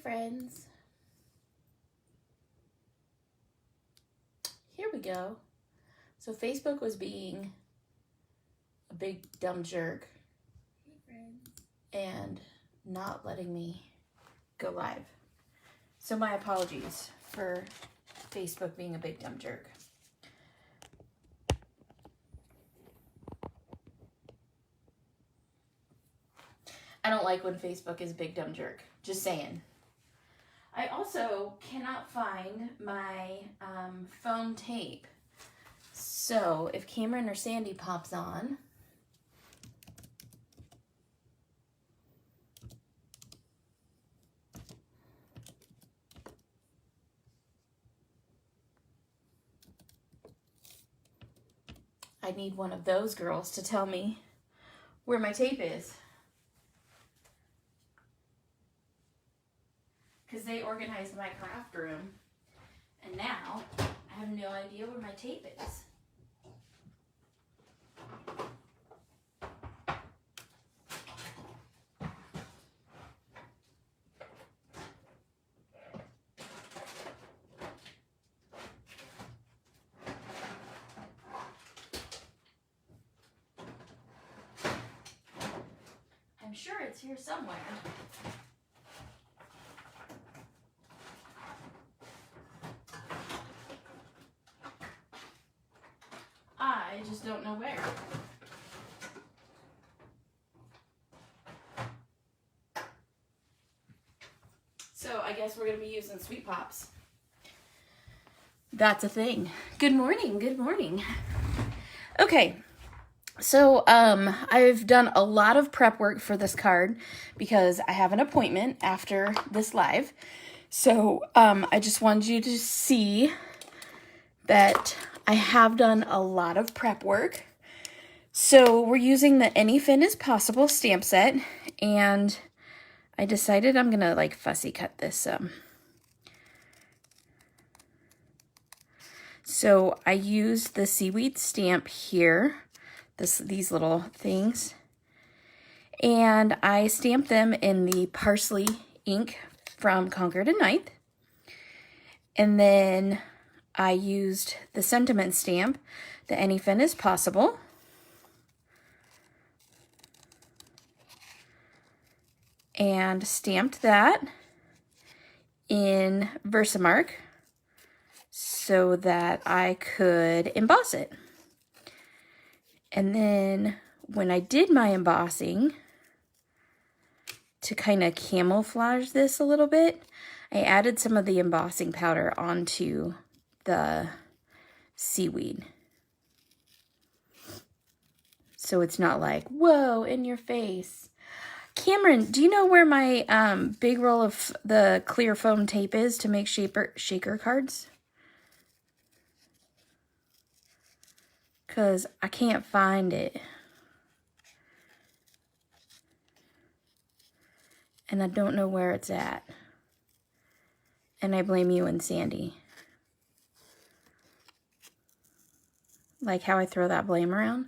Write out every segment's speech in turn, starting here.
friends. Here we go. So Facebook was being a big dumb jerk and not letting me go live. So my apologies for Facebook being a big dumb jerk. I don't like when Facebook is a big dumb jerk. Just saying. I also cannot find my foam tape. So if Cameron or Sandy pops on, I need one of those girls to tell me where my tape is. Because they organized my craft room, and now I have no idea where my tape is. I'm sure it's here somewhere. I just don't know where. So I guess we're going to be using Sweet Pops. That's a thing. Good morning. Good morning. Okay. So I've done a lot of prep work for this card because I have an appointment after this live. So I just wanted you to see that I have done a lot of prep work. So we're using the Anyfin is Possible stamp set, and I decided I'm gonna like fussy cut this. So I used the seaweed stamp here, these little things, and I stamped them in the parsley ink from Concord and Ninth, and then I used the sentiment stamp, the Anyfin is Possible. And stamped that in Versamark so that I could emboss it. And then when I did my embossing, to kind of camouflage this a little bit, I added some of the embossing powder onto the seaweed. So it's not like, whoa, in your face. Cameron, do you know where my big roll of the clear foam tape is to make shaker cards? Because I can't find it. And I don't know where it's at. And I blame you and Sandy. Like how I throw that blame around.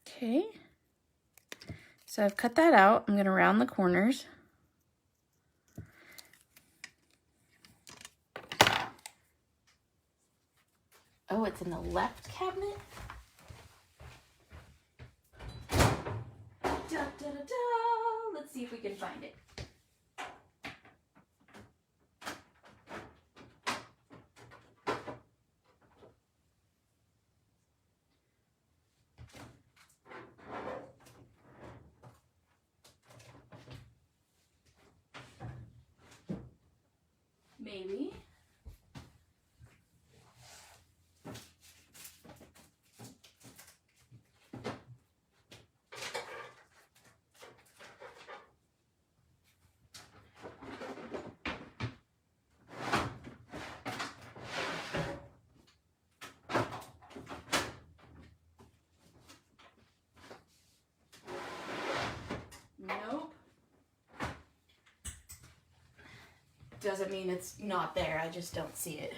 Okay. So I've cut that out. I'm going to round the corners. Oh, it's in the left cabinet? Da, da, da, da. Let's see if we can find it. Maybe. Nope. doesn't mean it's not there. I just don't see it.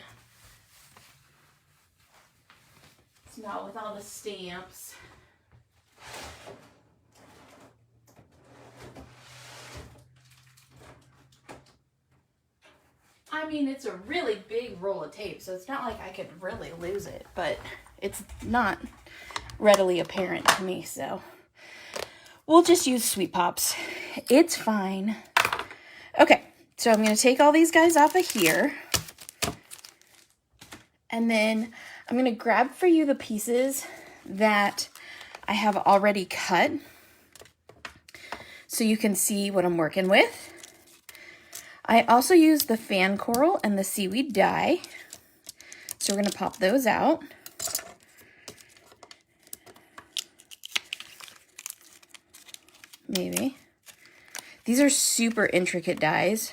It's not with all the stamps. I mean, it's a really big roll of tape, so it's not like I could really lose it, but it's not readily apparent to me, so we'll just use Sweet Pops. It's fine. Okay, so I'm going to take all these guys off of here, and then I'm going to grab for you the pieces that I have already cut so you can see what I'm working with. I also use the fan coral and the seaweed dye, so we're going to pop those out. Maybe. These are super intricate dyes,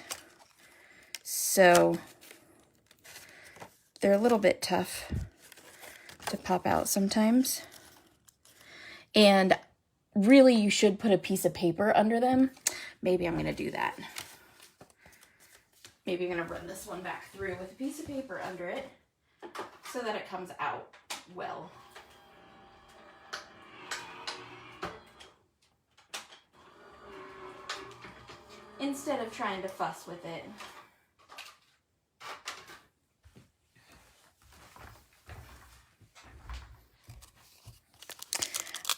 so they're a little bit tough to pop out sometimes. And really, you should put a piece of paper under them. Maybe I'm going to do that. Maybe I'm going to run this one back through with a piece of paper under it so that it comes out well. Instead of trying to fuss with it.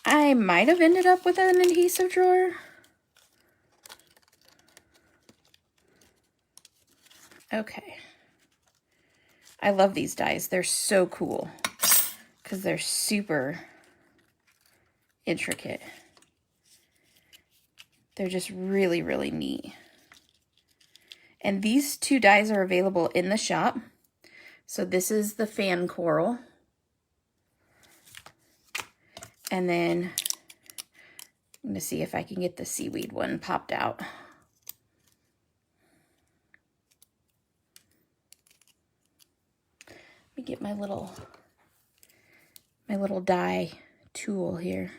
I might have ended up with an adhesive drawer. Okay. I love these dies. They're so cool because they're super intricate. They're just really, really neat. And these two dies are available in the shop. So this is the fan coral. And then I'm going to see if I can get the seaweed one popped out. Let me get my little die tool here.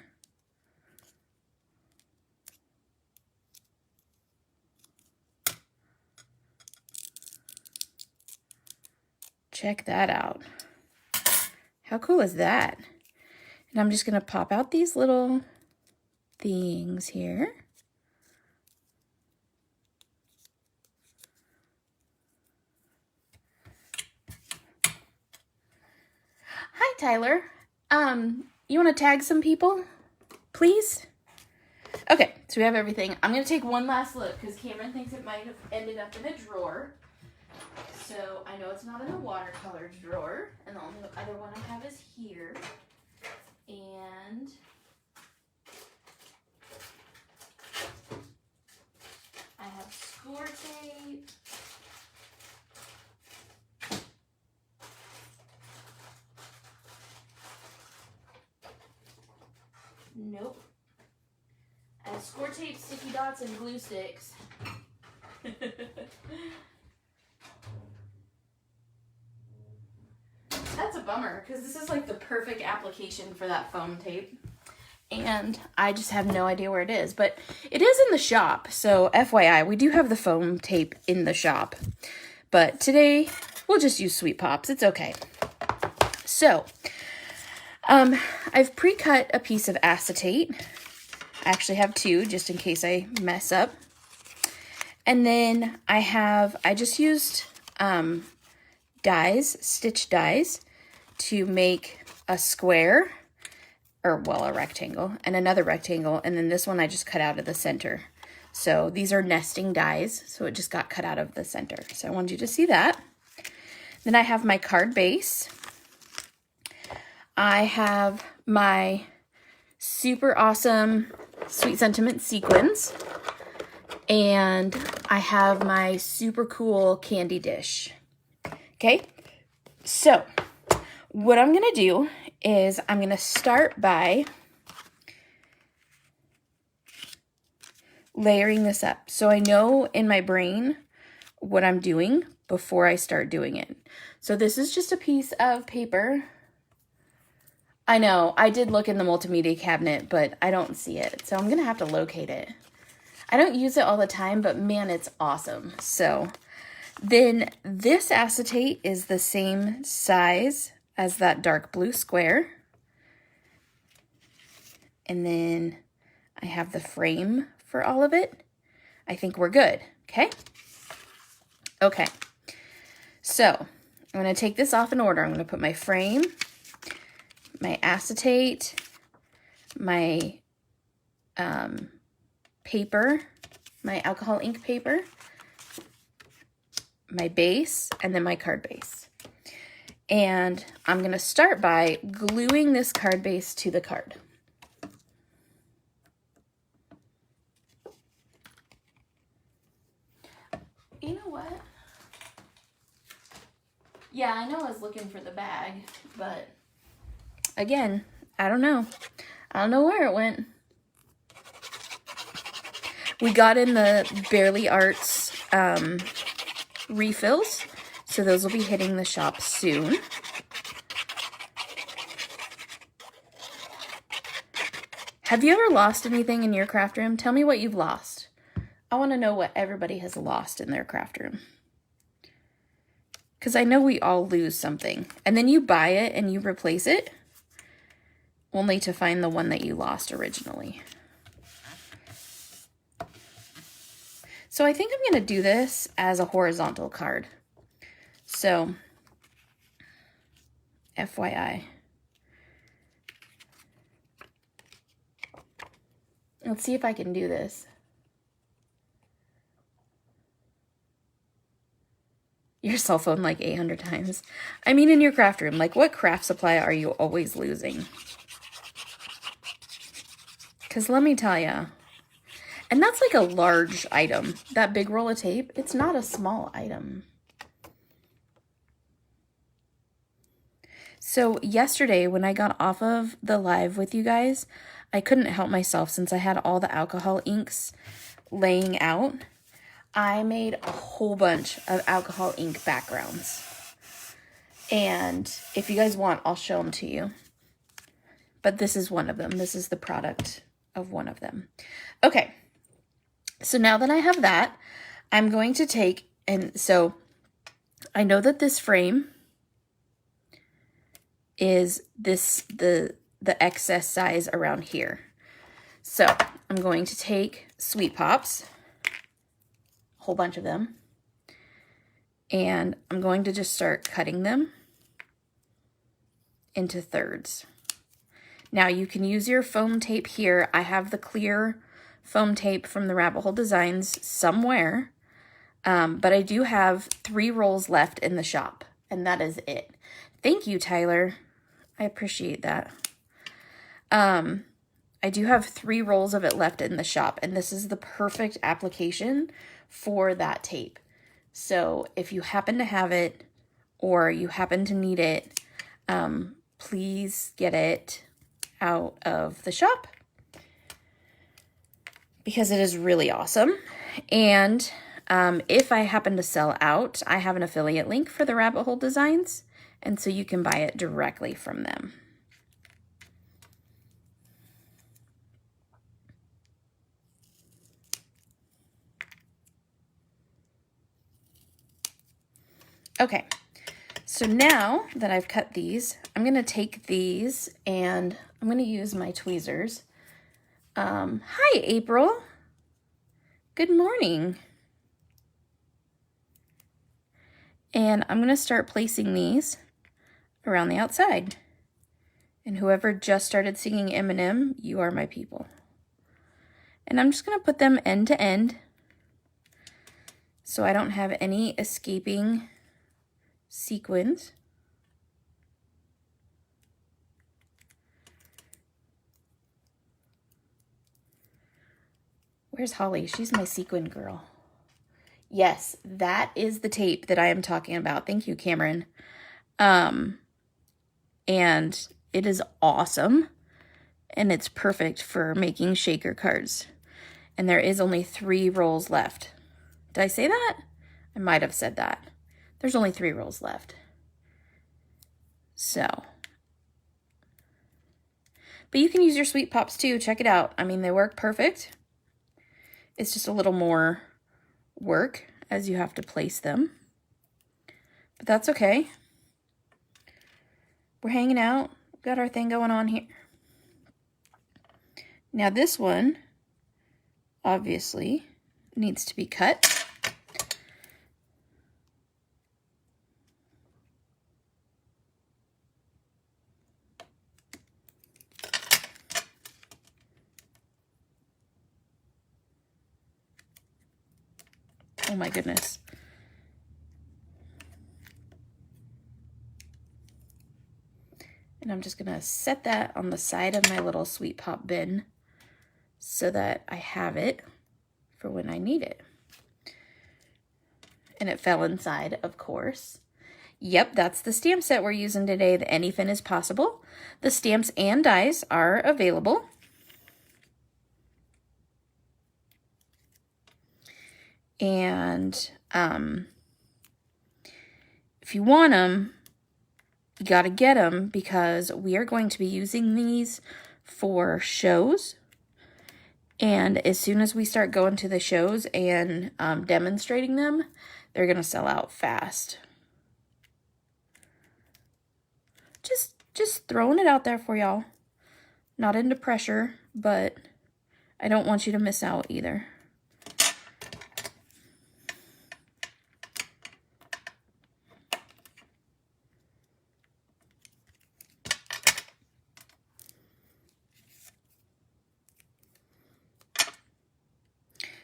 Check that out. How cool is that? And I'm just going to pop out these little things here. Hi, Tyler. You want to tag some people, please? Okay, so we have everything. I'm going to take one last look because Cameron thinks it might have ended up in a drawer. So I know it's not in the watercolor drawer, and the only other one I have is here. And I have score tape. Nope. I have score tape, sticky dots, and glue sticks. That's a bummer, because this is like the perfect application for that foam tape. And I just have no idea where it is. But it is in the shop, so FYI, we do have the foam tape in the shop. But today, we'll just use Sweet Pops. It's okay. So, I've pre-cut a piece of acetate. I actually have two, just in case I mess up. And then I just used dies, stitch dies, to make a square, or well, a rectangle, and another rectangle, and then this one I just cut out of the center. So these are nesting dies, so it just got cut out of the center. So I wanted you to see that. Then I have my card base. I have my super awesome Sweet Sentiment sequins, and I have my super cool candy dish. Okay, so what I'm gonna do is I'm gonna start by layering this up. So I know in my brain what I'm doing before I start doing it. So this is just a piece of paper. I know, I did look in the multimedia cabinet, but I don't see it. So I'm gonna have to locate it. I don't use it all the time, but man, it's awesome. So Then this acetate is the same size as that dark blue square. And then I have the frame for all of it. I think we're good, okay? Okay, so I'm gonna take this off in order. I'm gonna put my frame, my acetate, my paper, my alcohol ink paper, my base, and then my card base. And I'm gonna start by gluing this card base to the card. You know what? Yeah, I know I was looking for the bag, but again, I don't know. I don't know where it went. We got in the Barely Arts refills, so those will be hitting the shop soon. Have you ever lost anything in your craft room? Tell me what you've lost. I want to know what everybody has lost in their craft room. Because I know we all lose something. And then you buy it and you replace it, only to find the one that you lost originally. So I think I'm going to do this as a horizontal card. So, FYI. Let's see if I can do this. Your cell phone like 800 times. I mean, in your craft room, like what craft supply are you always losing? Because let me tell you, and that's like a large item. That big roll of tape, it's not a small item. So yesterday when I got off of the live with you guys, I couldn't help myself since I had all the alcohol inks laying out. I made a whole bunch of alcohol ink backgrounds. And if you guys want, I'll show them to you. But this is one of them. This is the product of one of them. Okay. So now that I have that, I'm going to take, and so I know that this frame is the excess size around here. So I'm going to take Sweet Pops, a whole bunch of them, and I'm going to just start cutting them into thirds. Now you can use your foam tape here. I have the clear foam tape from the Rabbit Hole Designs somewhere, but I do have 3 rolls left in the shop, and that is it. Thank you, Tyler. I appreciate that. I do have 3 rolls of it left in the shop, and this is the perfect application for that tape. So if you happen to have it or you happen to need it, please get it out of the shop because it is really awesome. And if I happen to sell out, I have an affiliate link for the Rabbit Hole Designs, and so you can buy it directly from them. Okay, so now that I've cut these, I'm going to take these and I'm going to use my tweezers. Hi, April. Good morning. And I'm going to start placing these around the outside. And whoever just started singing Eminem, you are my people. And I'm just going to put them end to end so I don't have any escaping sequins. Where's Holly? She's my sequin girl. Yes, that is the tape that I am talking about. Thank you, Cameron. And it is awesome. And it's perfect for making shaker cards. And there is only 3 rolls left. Did I say that? I might have said that. There's only 3 rolls left. So. But you can use your Sweet Pops too. Check it out. I mean, they work perfect. It's just a little more work as you have to place them. but that's okay. We're hanging out. We've got our thing going on here. Now this one, obviously, needs to be cut. Oh my goodness. And I'm just gonna set that on the side of my little Sweet Pop bin so that I have it for when I need it. And it fell inside, of course. Yep, that's the stamp set we're using today. The Anyfin is possible. The stamps and dies are available. And if you want them, you got to get them because we are going to be using these for shows. And as soon as we start going to the shows and demonstrating them, they're going to sell out fast. Just throwing it out there for y'all. Not into pressure, but I don't want you to miss out either.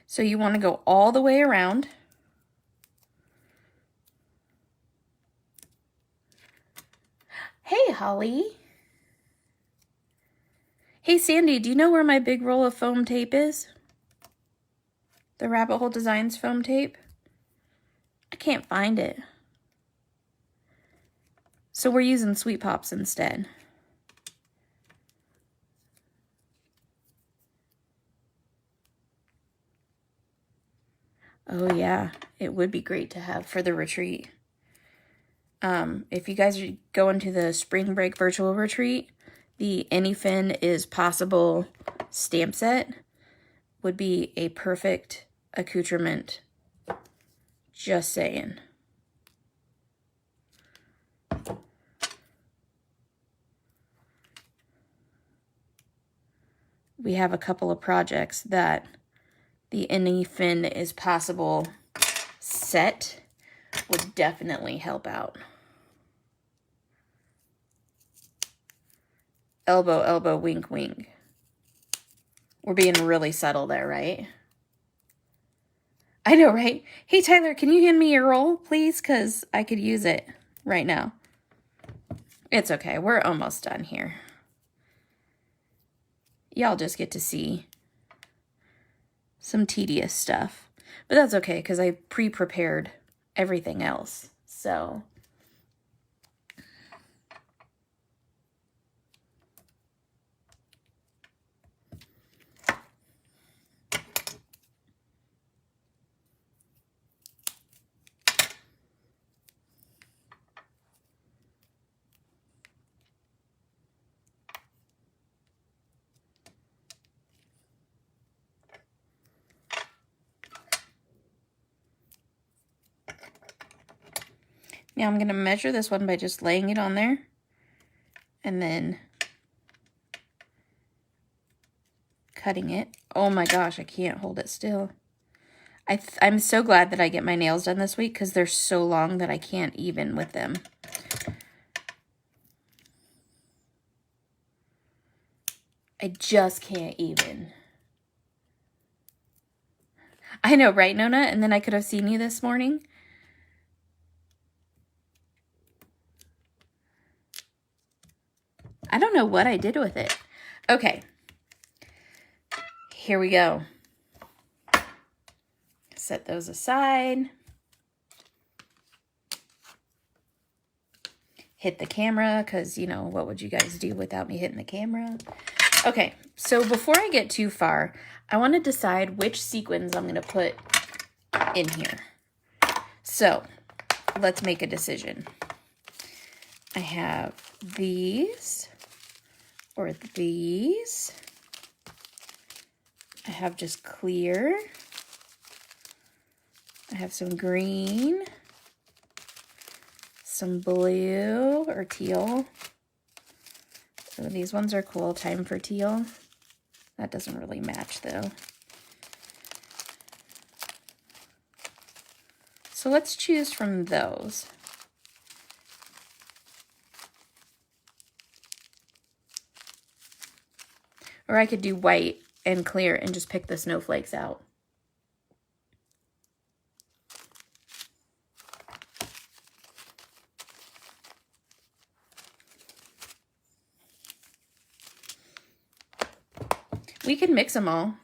So you want to go all the way around. Hey, Holly. Hey, Sandy, do you know where my big roll of foam tape is? The Rabbit Hole Designs foam tape? I can't find it. So we're using Sweet Pops instead. Oh yeah, it would be great to have for the retreat. If you guys are going to the spring break virtual retreat, the Anyfin is possible stamp set would be a perfect accoutrement. Just saying. We have a couple of projects that the Anyfin is possible set would definitely help out. Elbow, elbow, wink, wink. We're being really subtle there, right? I know, right? Hey, Tyler, can you hand me your roll, please? Because I could use it right now. It's okay. We're almost done here. Y'all just get to see some tedious stuff. But that's okay, because I pre-prepared everything else. So... now I'm going to measure this one by just laying it on there and then cutting it. Oh my gosh, I can't hold it still. I'm so glad that I get my nails done this week because they're so long that I can't even with them. I just can't even. I know, right, Nona? And then I could have seen you this morning. I don't know what I did with it. Okay. Here we go. Set those aside. Hit the camera, because, you know, what would you guys do without me hitting the camera? Okay, so before I get too far, I want to decide which sequins I'm going to put in here. So, let's make a decision. I have these, or these. I have just clear. I have some green. some blue or teal. So these ones are cool. Time for teal. That doesn't really match though. So let's choose from those. Or I could do white and clear and just pick the snowflakes out. We can mix them all.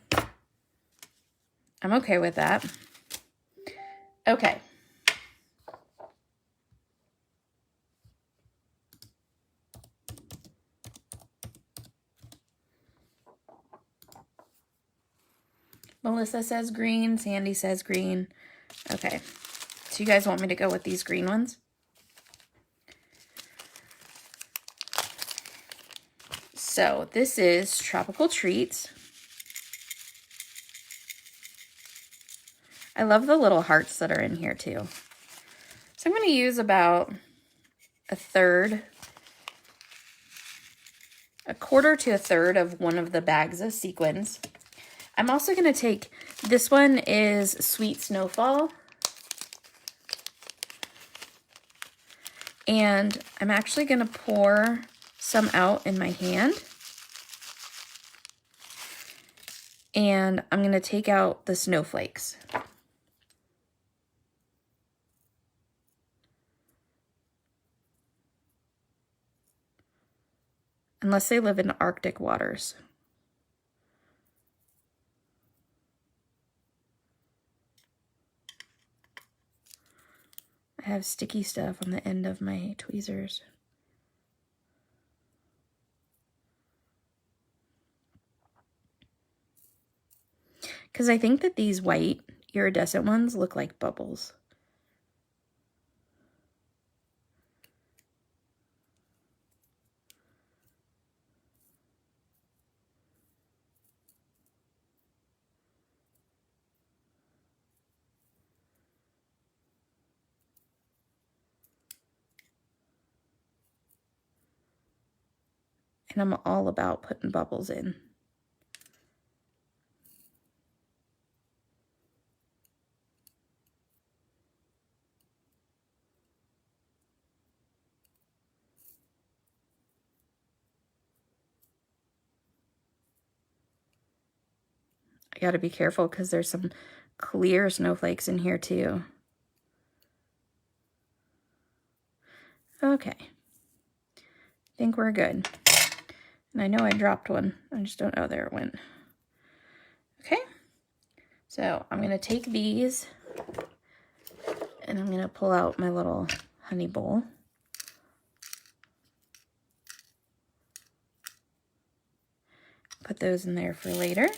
I'm okay with that. Okay. Melissa says green. Sandy says green. Okay. So you guys want me to go with these green ones? So this is Tropical Treats. I love the little hearts that are in here too. So I'm going to use about a quarter to a third of one of the bags of sequins. I'm also going to take, this one is Sweet Snowfall. And I'm actually going to pour some out in my hand. And I'm going to take out the snowflakes. Unless they live in Arctic waters. I have sticky stuff on the end of my tweezers. Because I think that these white iridescent ones look like bubbles. And I'm all about putting bubbles in. I gotta be careful because there's some clear snowflakes in here too. Okay. I think we're good. And I know I dropped one. I just don't know. There it went. Okay. So I'm going to take these and I'm going to pull out my little honey bowl. Put those in there for later.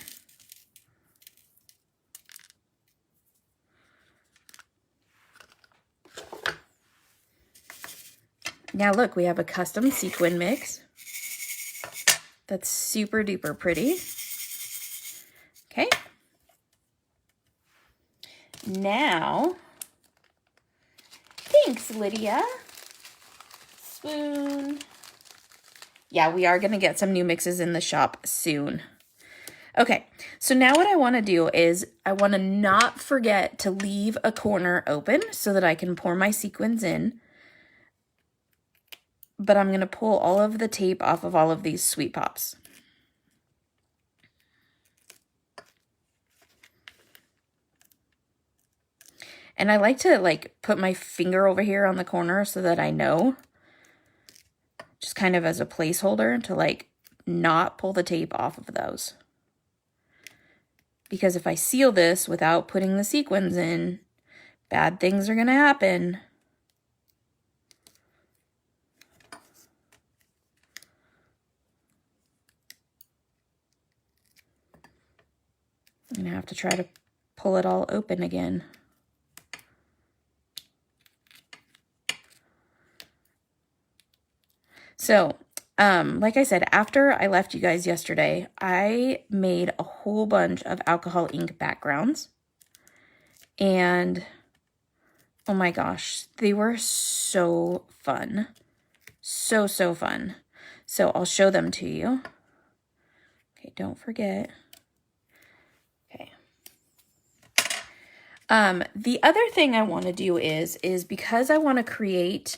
Now look, we have a custom sequin mix. That's super duper pretty. Okay. Now, thanks, Lydia. Spoon. Yeah, we are going to get some new mixes in the shop soon. Okay, so now what I want to do is I want to not forget to leave a corner open so that I can pour my sequins in. But I'm going to pull all of the tape off of all of these Sweet Pops. And I like to put my finger over here on the corner so that I know, just kind of as a placeholder to not pull the tape off of those. Because if I seal this without putting the sequins in, bad things are going to happen. I'm going to have to try to pull it all open again. So, like I said, after I left you guys yesterday, I made a whole bunch of alcohol ink backgrounds. And Oh my gosh, they were so fun. So, so fun. So I'll show them to you. Okay, don't forget. Okay. The other thing I want to do is because I want to create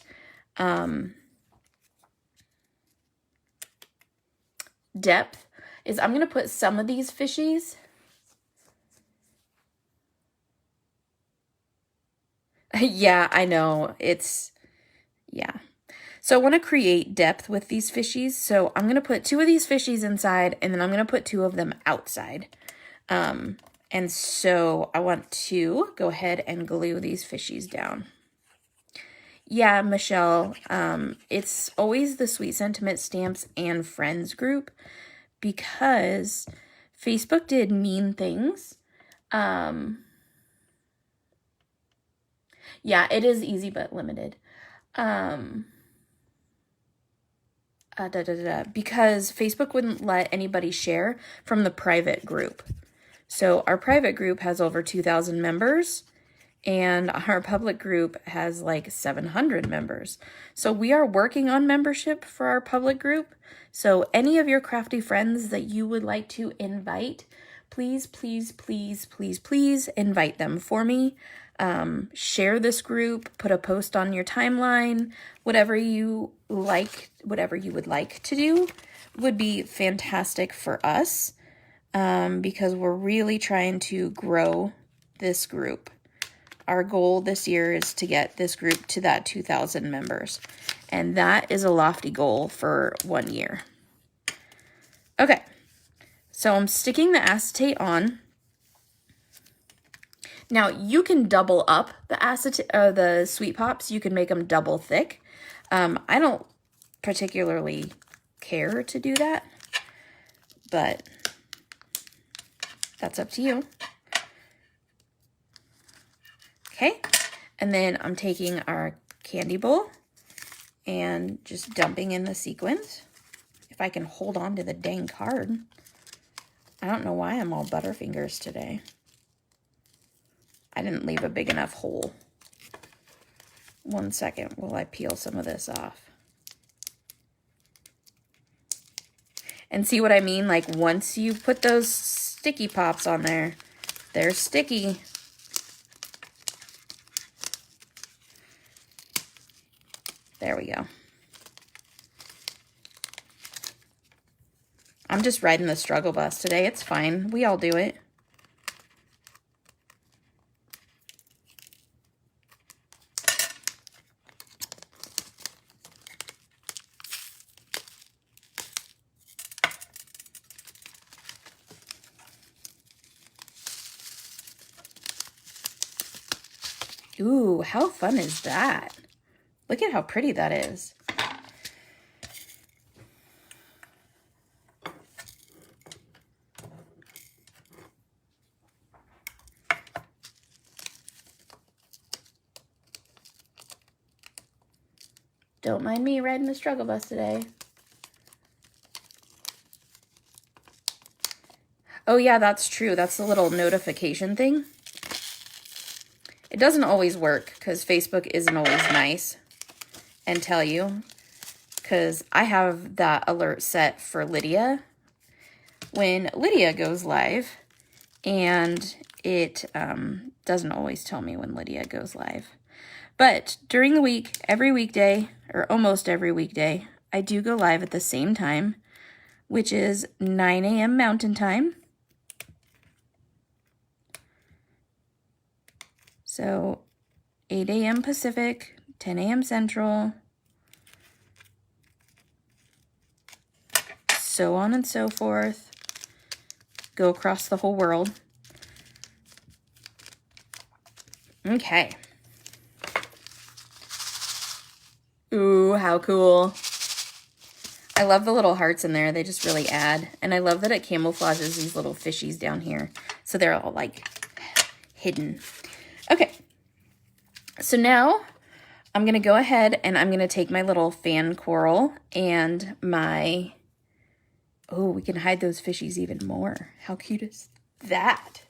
depth, is I'm going to put some of these fishies. Yeah, I know. Yeah. So I want to create depth with these fishies. So I'm going to put 2 of these fishies inside, and then I'm going to put 2 of them outside. And so I want to go ahead and glue these fishies down. Yeah, Michelle, it's always the Sweet Sentiment Stamps and Friends group because Facebook did mean things. Yeah, it is easy but limited. Because Facebook wouldn't let anybody share from the private group. So our private group has over 2,000 members, and our public group has like 700 members. So we are working on membership for our public group. So any of your crafty friends that you would like to invite, please, please, please, please, please invite them for me. Share this group, put a post on your timeline, whatever you would like to do would be fantastic for us, because we're really trying to grow this group. Our goal this year is to get this group to that 2,000 members, and that is a lofty goal for 1 year. Okay, so I'm sticking the acetate on. Now, you can double up the Sweet Pops. You can make them double thick. I don't particularly care to do that, but that's up to you. Okay, and then I'm taking our candy bowl and just dumping in the sequins. If I can hold on to the dang card. I don't know why I'm all Butterfingers today. I didn't leave a big enough hole. 1 second while I peel some of this off. And see what I mean? Like, once you put those sticky pops on there, they're sticky. There we go. I'm just riding the struggle bus today. It's fine. We all do it. Ooh, how fun is that? Look at how pretty that is. Don't mind me riding the struggle bus today. Oh yeah, that's true. That's the little notification thing. It doesn't always work because Facebook isn't always nice and tell you, because I have that alert set for Lydia when Lydia goes live, and it doesn't always tell me when Lydia goes live. But during the week, every weekday, or almost every weekday, I do go live at the same time, which is 9 a.m. Mountain Time. So 8 a.m. Pacific, 10 a.m. Central, so on and so forth. Go across the whole world. Okay. Ooh, how cool. I love the little hearts in there. They just really add. And I love that it camouflages these little fishies down here. So they're all like hidden. Okay. So now I'm going to go ahead and I'm going to take my little fan coral and my... Oh, we can hide those fishies even more. How cute is that?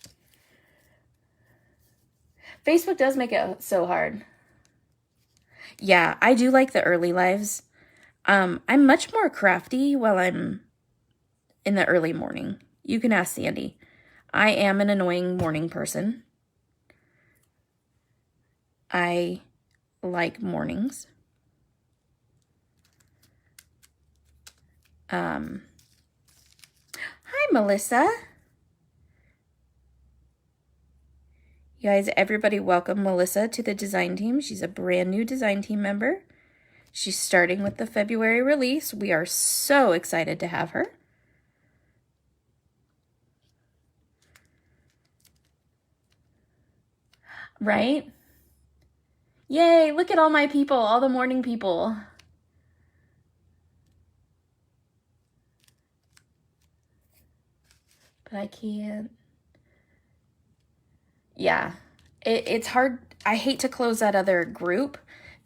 Facebook does make it so hard. Yeah, I do like the early lives. I'm much more crafty while I'm in the early morning. You can ask Sandy. I am an annoying morning person. I like mornings. Hi, Melissa. You guys, everybody welcome Melissa to the design team. She's a brand new design team member. She's starting with the February release. We are so excited to have her. Right? Yay, look at all my people, all the morning people. But I can't. Yeah, it's hard. I hate to close that other group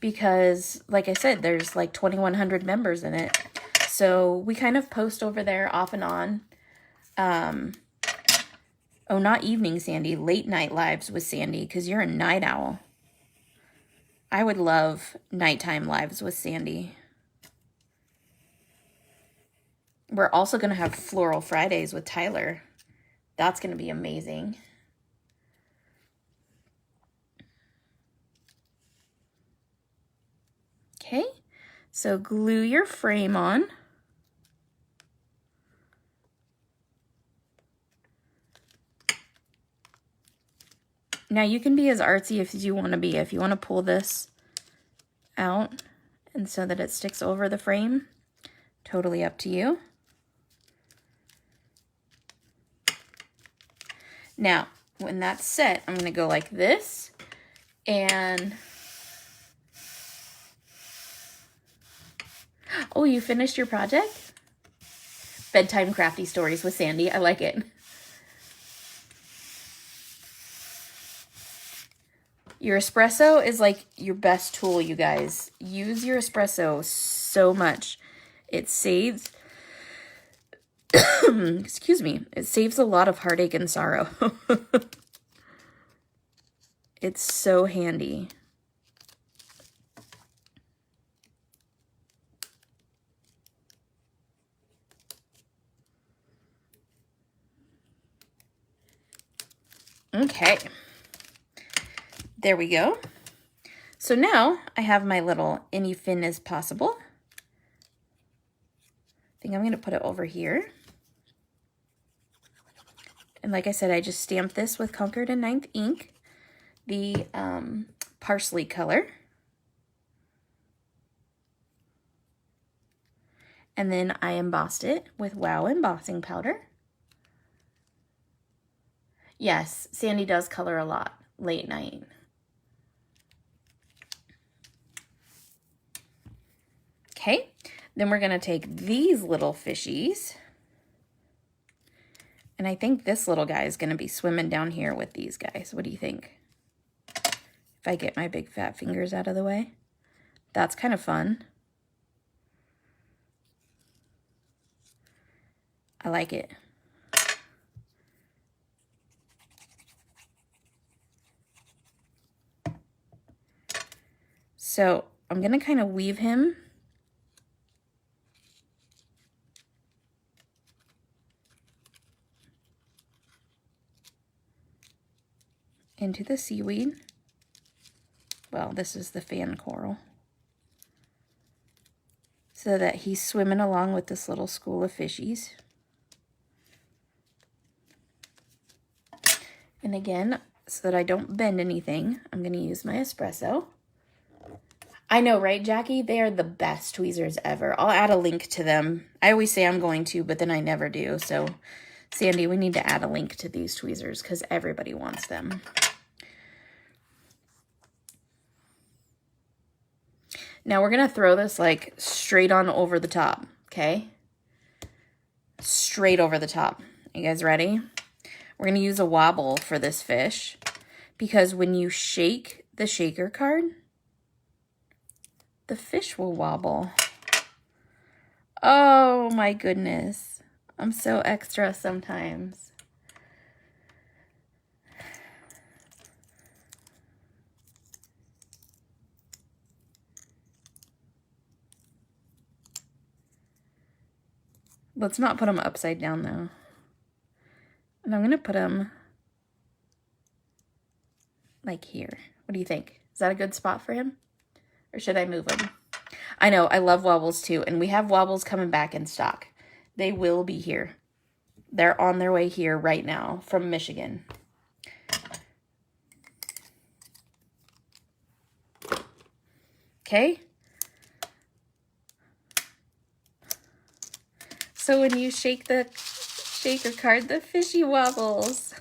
because, like I said, there's like 2,100 members in it. So we kind of post over there off and on. Oh, not evening Sandy, late night lives with Sandy because you're a night owl. I would love nighttime lives with Sandy. We're also going to have Floral Fridays with Tyler. That's going to be amazing. Okay, so glue your frame on. Now you can be as artsy as you want to be. If you want to pull this out and so that it sticks over the frame, totally up to you. Now, when that's set, I'm going to go like this and... Oh, you finished your project? Bedtime crafty stories with Sandy. I like it. Your espresso is like your best tool, you guys. Use your espresso so much. It saves, excuse me, it saves a lot of heartache and sorrow. It's so handy. Okay. There we go. So now I have my little any fin as possible. I think I'm going to put it over here. And like I said, I just stamped this with Concord and Ninth ink, the parsley color. And then I embossed it with Wow embossing powder. Yes, Sandy does color a lot late night. Okay, then we're gonna take these little fishies. And I think this little guy is gonna be swimming down here with these guys. What do you think? If I get my big fat fingers out of the way. That's kind of fun. I like it. So I'm gonna kind of weave him into the seaweed. Well, this is the fan coral. So that he's swimming along with this little school of fishies. And again, so that I don't bend anything, I'm going to use my espresso. I know, right, Jackie? They are the best tweezers ever. I'll add a link to them. I always say I'm going to, but then I never do. So, Sandy, we need to add a link to these tweezers because everybody wants them. Now we're going to throw this like straight on over the top, okay? Straight over the top. You guys ready? We're going to use a wobble for this fish because when you shake the shaker card, the fish will wobble. Oh my goodness. I'm so extra sometimes. Let's not put them upside down though. And I'm gonna put them like here. What do you think? Is that a good spot for him? Or should I move him? I know, I love wobbles too, and we have wobbles coming back in stock. They will be here. They're on their way here right now from Michigan. Okay. So when you shake the shaker card, the fishy wobbles.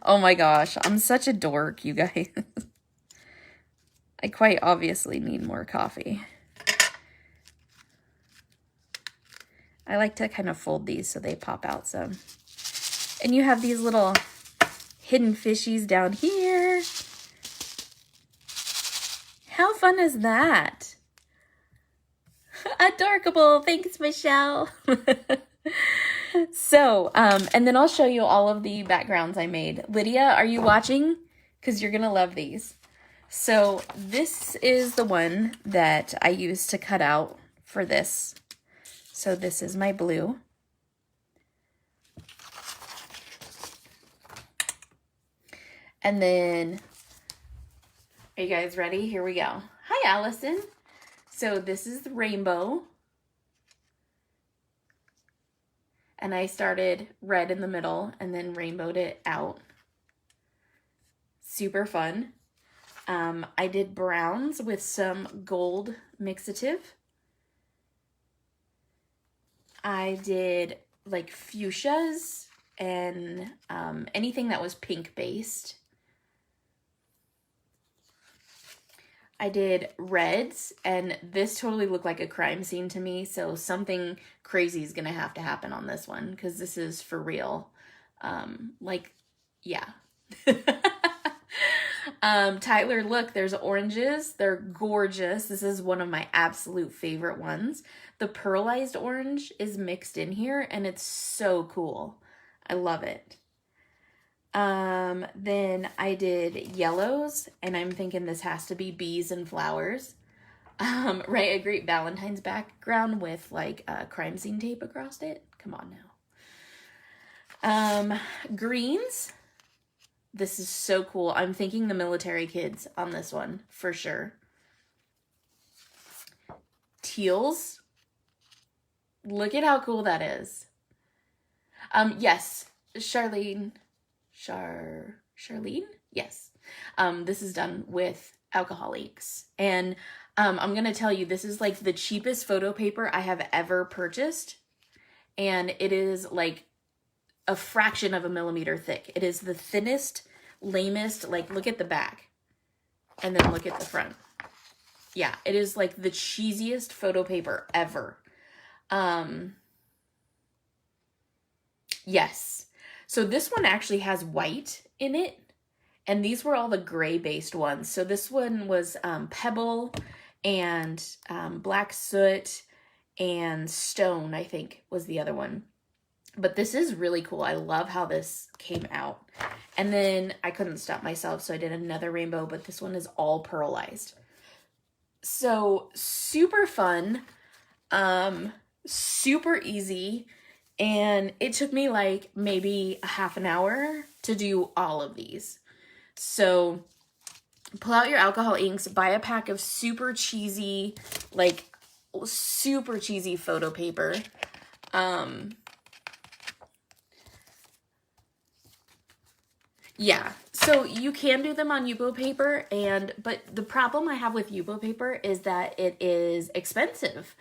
Oh my gosh, I'm such a dork, you guys. I quite obviously need more coffee. I like to kind of fold these so they pop out some. And you have these little hidden fishies down here. How fun is that? Adorkable. Thanks, Michelle. So, and then I'll show you all of the backgrounds I made. Lydia, are you watching? Because you're going to love these. So this is the one that I used to cut out for this. So this is my blue. And then, are you guys ready? Here we go. Hi, Allison. So this is the rainbow. And I started red in the middle and then rainbowed it out. Super fun. I did browns with some gold mixative. I did like fuchsias and anything that was pink based. I did reds, and this totally looked like a crime scene to me, so something crazy is going to have to happen on this one, because this is for real. Yeah. Tyler, look, there's oranges. They're gorgeous. This is one of my absolute favorite ones. The pearlized orange is mixed in here, and it's so cool. I love it. Then I did yellows, and I'm thinking this has to be bees and flowers. Right, a great Valentine's background with like crime scene tape across it. Come on now. Greens. This is so cool. I'm thinking the military kids on this one for sure. Teals. Look at how cool that is. Yes, Charlene. Charlene? Yes. This is done with alcohol inks. And I'm going to tell you, this is like the cheapest photo paper I have ever purchased. And it is like a fraction of a millimeter thick. It is the thinnest, lamest, like look at the back. And then look at the front. Yeah, it is like the cheesiest photo paper ever. Yes. So this one actually has white in it, and these were all the gray-based ones. So this one was Pebble and Black Soot and Stone, I think, was the other one. But this is really cool. I love how this came out. And then I couldn't stop myself, so I did another rainbow, but this one is all pearlized. So super fun, super easy. And it took me like maybe a half an hour to do all of these. So pull out your alcohol inks, buy a pack of super cheesy photo paper. Yeah, so you can do them on Yupo paper, but the problem I have with Yupo paper is that it is expensive.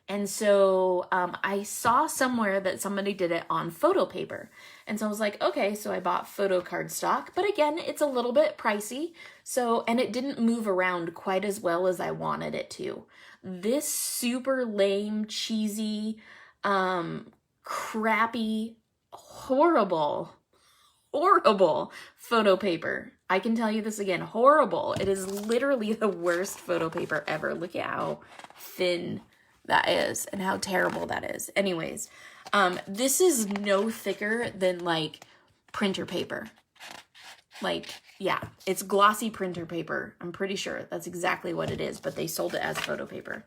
And so I saw somewhere that somebody did it on photo paper. And so I was like, okay, so I bought photo card stock. But again, it's a little bit pricey. So, and it didn't move around quite as well as I wanted it to. This super lame, cheesy, crappy, horrible photo paper. I can tell you this again, horrible. It is literally the worst photo paper ever. Look at how thin that is and how terrible that is. Anyways, this is no thicker than like printer paper. Like, yeah, it's glossy printer paper. I'm pretty sure that's exactly what it is, but they sold it as photo paper.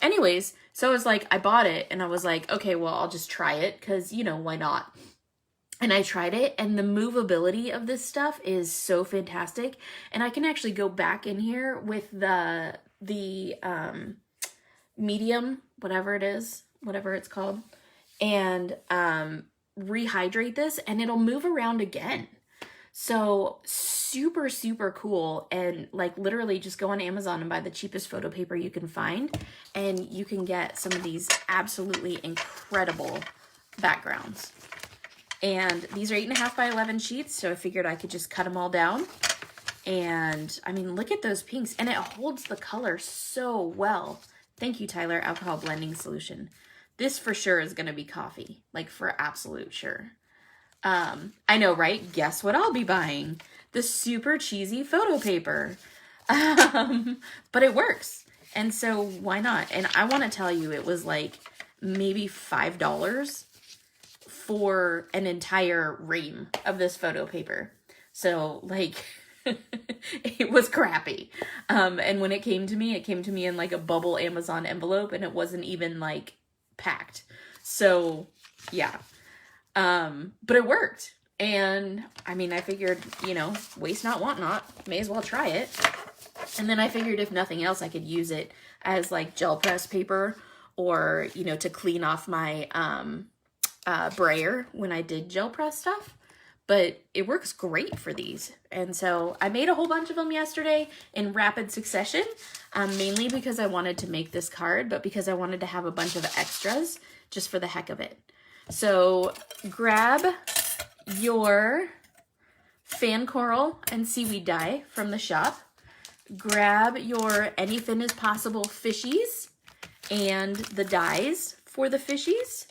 Anyways, so I was like, I bought it and I was like, okay, well, I'll just try it because, you know, why not? And I tried it, and the movability of this stuff is so fantastic. And I can actually go back in here with the medium, whatever it is, whatever it's called, and rehydrate this, and it'll move around again. So super, super cool. And like literally just go on Amazon and buy the cheapest photo paper you can find, and you can get some of these absolutely incredible backgrounds. And these are 8.5 by 11 sheets, so I figured I could just cut them all down. And I mean, look at those pinks, and it holds the color so well. Thank you, Tyler Alcohol Blending Solution. This for sure is going to be coffee, like for absolute sure. I know, right? Guess what I'll be buying? The super cheesy photo paper. But it works. And so why not? And I want to tell you, it was like maybe $5 for an entire ream of this photo paper. So like it was crappy. And when it came to me in like a bubble Amazon envelope, and it wasn't even like packed. So yeah. But it worked. And I mean, I figured, you know, waste not, want not, may as well try it. And then I figured if nothing else, I could use it as like gel press paper, or, you know, to clean off my, brayer when I did gel press stuff. But it works great for these. And so I made a whole bunch of them yesterday in rapid succession, mainly because I wanted to make this card, but because I wanted to have a bunch of extras just for the heck of it. So grab your fan coral and seaweed dye from the shop. Grab your Anyfin Is Possible fishies and the dyes for the fishies.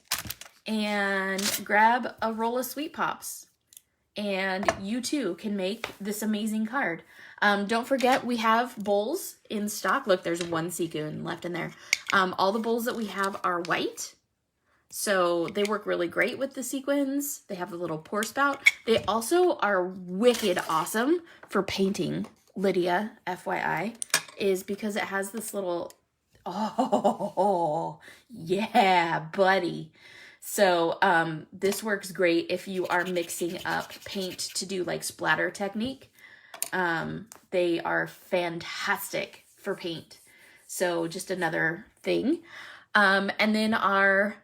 And grab a roll of Sweet Pops. And you too can make this amazing card. Don't forget, we have bowls in stock. Look, there's one sequin left in there. All the bowls that we have are white. So they work really great with the sequins. They have a little pour spout. They also are wicked awesome for painting. Lydia, FYI, is because it has this little, oh, yeah, buddy. So this works great if you are mixing up paint to do like splatter technique. They are fantastic for paint. So just another thing. And then our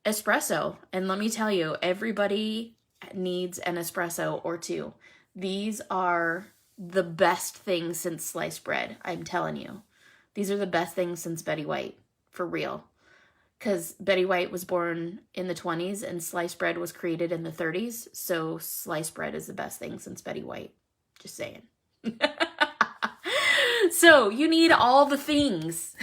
espresso. And let me tell you, everybody needs an espresso or two. These are the best things since sliced bread. I'm telling you. These are the best things since Betty White. For real. Because Betty White was born in the 20s and sliced bread was created in the 30s. So sliced bread is the best thing since Betty White. Just saying. So you need all the things.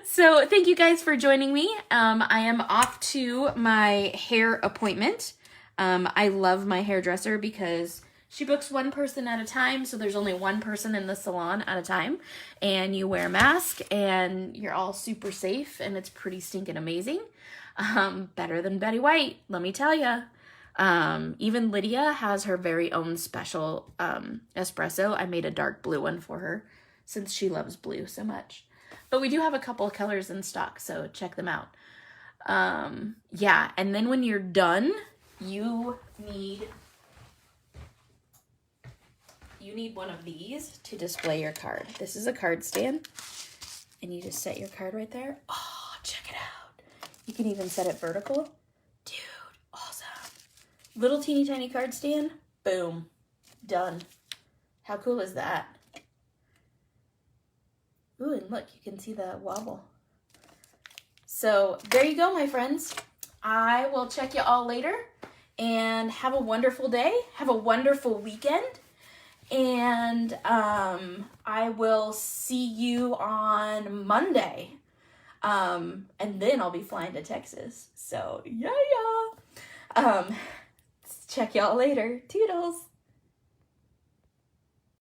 So thank you guys for joining me. I am off to my hair appointment. I love my hairdresser because she books one person at a time, so there's only one person in the salon at a time, and you wear a mask, and you're all super safe, and it's pretty stinking amazing. Better than Betty White, let me tell ya. Even Lydia has her very own special espresso. I made a dark blue one for her since she loves blue so much. But we do have a couple of colors in stock, so check them out. Yeah, and then when you're done, you need one of these to display your card. This is a card stand, and you just set your card right there. Oh, check it out. You can even set it vertical. Dude, awesome. Little teeny tiny card stand. Boom. Done. How cool is that? Ooh, and look, you can see the wobble. So there you go, my friends. I will check you all later, and have a wonderful day. Have a wonderful weekend. And I will see you on Monday. And then I'll be flying to Texas. So, yeah. Check y'all later. Toodles.